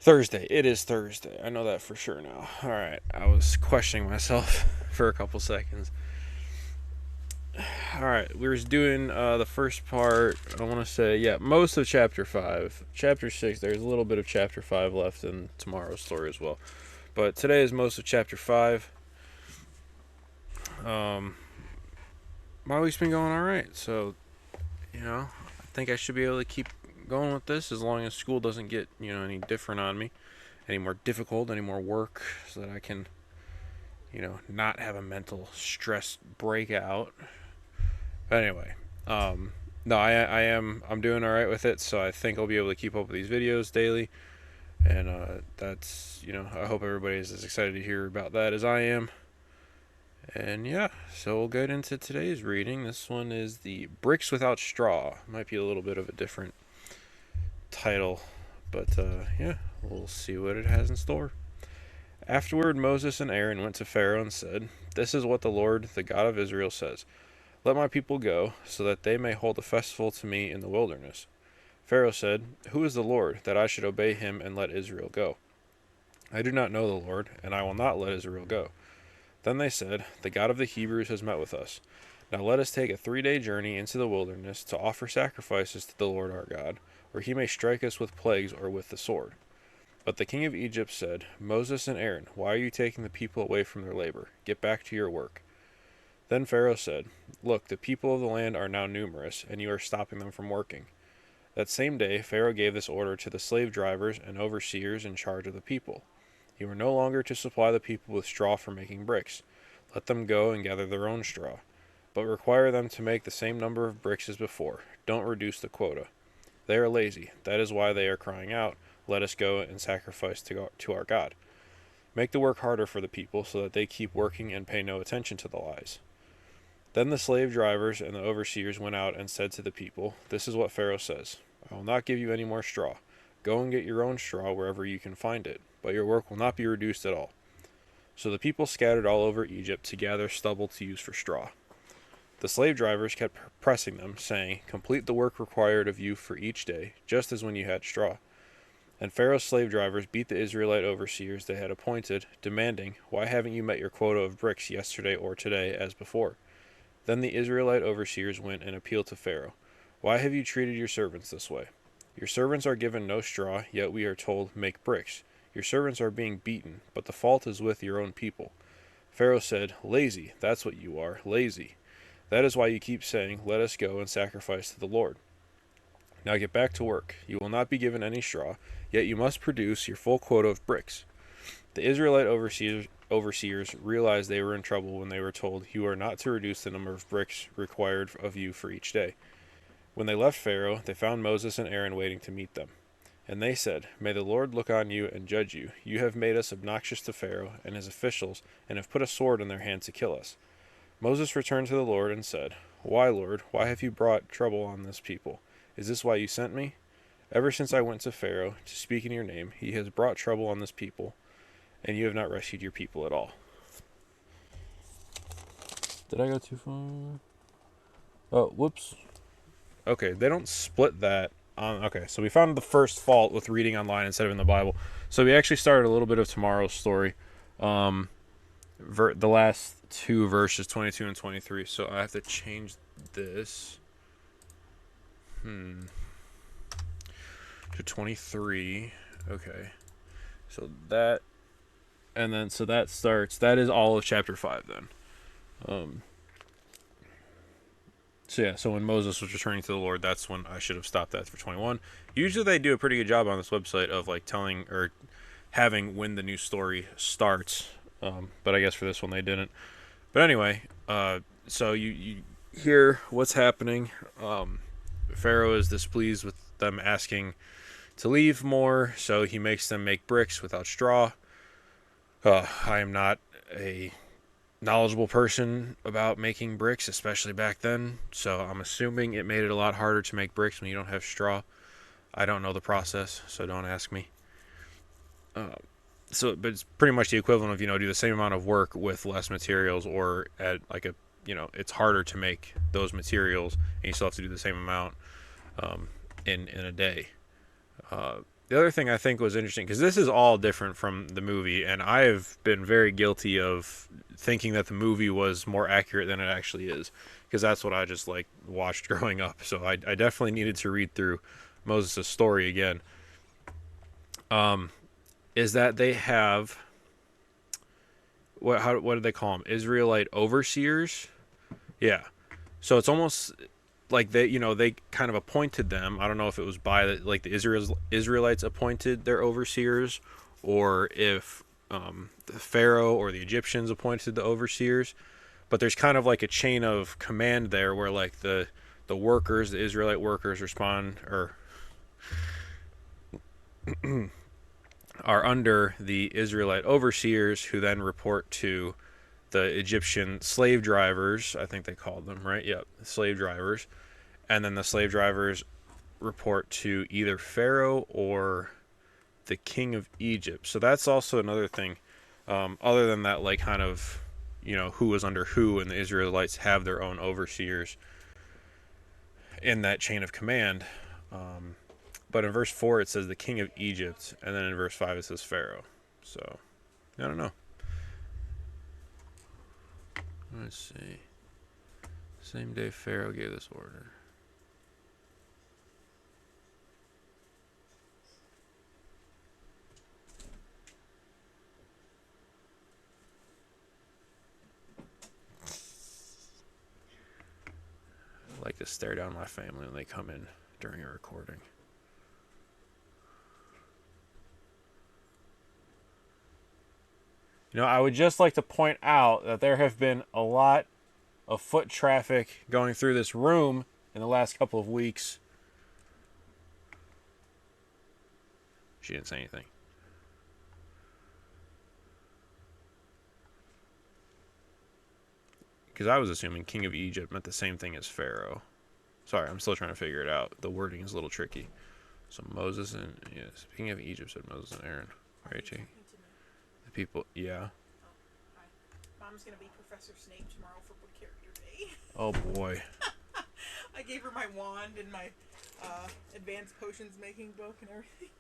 Thursday. It is Thursday. I know that for sure now. All right. I was questioning myself for a couple seconds. All right. We were doing the first part. I want to say, yeah, most of chapter 5. Chapter 6, there's a little bit of chapter 5 left in tomorrow's story as well. But today is most of chapter 5. My week's been going all right. So, I think I should be able to keep going with this as long as school doesn't get, any different on me, any more difficult, any more work, so that I can, not have a mental stress breakout. But anyway, no, I'm doing all right with it, so I think I'll be able to keep up with these videos daily, and that's, I hope everybody is as excited to hear about that as I am. And yeah, so we'll get into today's reading. This one is the Bricks Without Straw. Might be a little bit of a different title, but yeah, we'll see what it has in store. Afterward, Moses and Aaron went to Pharaoh and said, "This is what the Lord, the God of Israel, says. Let my people go, so that they may hold a festival to me in the wilderness." Pharaoh said, "Who is the Lord, that I should obey him and let Israel go? I do not know the Lord, and I will not let Israel go." Then they said, "The God of the Hebrews has met with us. Now let us take a 3-day journey into the wilderness to offer sacrifices to the Lord our God, or he may strike us with plagues or with the sword." But the king of Egypt said, "Moses and Aaron, why are you taking the people away from their labor? Get back to your work." Then Pharaoh said, "Look, the people of the land are now numerous, and you are stopping them from working." That same day Pharaoh gave this order to the slave drivers and overseers in charge of the people: "You are no longer to supply the people with straw for making bricks. Let them go and gather their own straw. But require them to make the same number of bricks as before. Don't reduce the quota. They are lazy. That is why they are crying out, 'Let us go and sacrifice to our God.' Make the work harder for the people so that they keep working and pay no attention to the lies." Then the slave drivers and the overseers went out and said to the people, "This is what Pharaoh says: I will not give you any more straw. Go and get your own straw wherever you can find it, but your work will not be reduced at all." So the people scattered all over Egypt to gather stubble to use for straw. The slave drivers kept pressing them, saying, "Complete the work required of you for each day, just as when you had straw." And Pharaoh's slave drivers beat the Israelite overseers they had appointed, demanding, "Why haven't you met your quota of bricks yesterday or today as before?" Then the Israelite overseers went and appealed to Pharaoh. "Why have you treated your servants this way? Your servants are given no straw, yet we are told, 'Make bricks.' Your servants are being beaten, but the fault is with your own people." Pharaoh said, "Lazy, that's what you are, lazy. That is why you keep saying, 'Let us go and sacrifice to the Lord.' Now get back to work. You will not be given any straw, yet you must produce your full quota of bricks." The Israelite overseers realized they were in trouble when they were told, "You are not to reduce the number of bricks required of you for each day." When they left Pharaoh, they found Moses and Aaron waiting to meet them. And they said, "May the Lord look on you and judge you. You have made us obnoxious to Pharaoh and his officials, and have put a sword in their hand to kill us." Moses returned to the Lord and said, "Why, Lord, why have you brought trouble on this people? Is this why you sent me? Ever since I went to Pharaoh to speak in your name, he has brought trouble on this people, and you have not rescued your people at all." Did I go too far? Oh, whoops. Okay, they don't split that. Okay, so we found the first fault with reading online instead of in the Bible. So we actually started a little bit of tomorrow's story. The last two verses, 22 and 23. So I have to change this. To 23. Okay. So that, and then so that starts. That is all of chapter 5 then. So yeah, so when Moses was returning to the Lord, that's when I should have stopped that for 21. Usually they do a pretty good job on this website of like telling or having when the new story starts. But I guess for this one they didn't. But anyway, so you hear what's happening. Pharaoh is displeased with them asking to leave more, so he makes them make bricks without straw. I am not a knowledgeable person about making bricks, especially back then, so I'm assuming it made it a lot harder to make bricks when you don't have straw. I don't know the process, so don't ask me. But it's pretty much the equivalent of, do the same amount of work with less materials, or at like a, it's harder to make those materials, and you still have to do the same amount in a day. the other thing I think was interesting, because this is all different from the movie, and I have been very guilty of thinking that the movie was more accurate than it actually is, because that's what I just like watched growing up. So I definitely needed to read through Moses' story again. Is that they have what do they call them? Israelite overseers? Yeah. So it's almost like they kind of appointed them. I don't know if it was by the Israelites appointed their overseers, or if the Pharaoh or the Egyptians appointed the overseers. But there's kind of like a chain of command there, where like the workers, the Israelite workers, respond or are under the Israelite overseers, who then report to the Egyptian slave drivers. I think they called them, right? Yep, slave drivers. And then the slave drivers report to either Pharaoh or the king of Egypt. So that's also another thing. Other than that, like kind of, who was under who, and the Israelites have their own overseers in that chain of command. But in verse 4, it says the king of Egypt, and then in verse 5, it says Pharaoh. So, I don't know. Let's see. Same day Pharaoh gave this order. I like to stare down my family when they come in during a recording. I would just like to point out that there have been a lot of foot traffic going through this room in the last couple of weeks. She didn't say anything. Because I was assuming King of Egypt meant the same thing as Pharaoh. Sorry, I'm still trying to figure it out. The wording is a little tricky. So Moses and, yes, King of Egypt said Moses and Aaron. Right, Jake? The people, yeah. Mom's gonna be Professor Snape tomorrow for Book Character Day. Oh boy. I gave her my wand and my advanced potions making book and everything.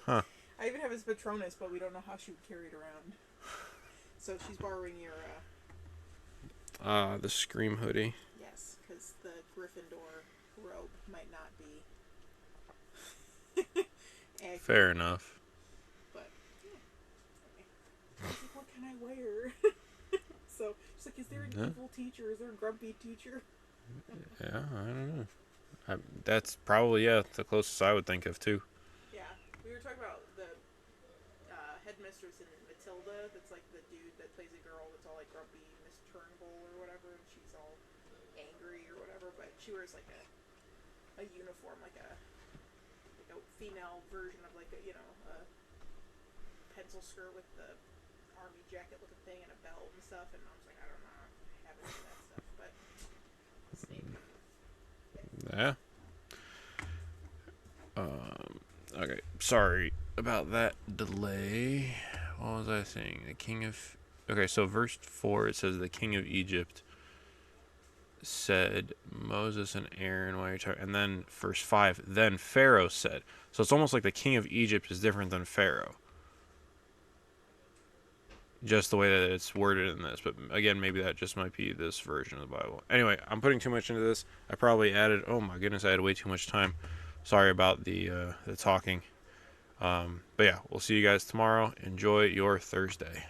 Huh. I even have his Patronus, but we don't know how she would carry it around. So she's borrowing your. The Scream hoodie. Yes, because the Gryffindor robe might not be. Fair enough. But yeah. Like, what can I wear? So she's like, "Is there an evil teacher? Is there a grumpy teacher?" Yeah, I don't know. That's probably the closest I would think of too. Yeah, we were talking about the headmistress in Matilda. That's like the dude that plays a girl that's all like grumpy, Miss Turnbull or whatever, and she's all angry or whatever. But she wears like a uniform, like a female version of like a pencil skirt with the army jacket looking thing and a belt and stuff. And I was like, I don't know, I haven't seen that stuff, but Snape. Yeah. Okay. Sorry about that delay. What was I saying? The king of. Okay, so verse 4, it says the king of Egypt said Moses and Aaron while you're talking, and then verse 5, then Pharaoh said. So it's almost like the king of Egypt is different than Pharaoh. Just the way that it's worded in this, but again, maybe that just might be this version of the Bible. Anyway, I'm putting too much into this. I probably added. Oh my goodness, I had way too much time. Sorry about the talking. But yeah, we'll see you guys tomorrow. Enjoy your Thursday.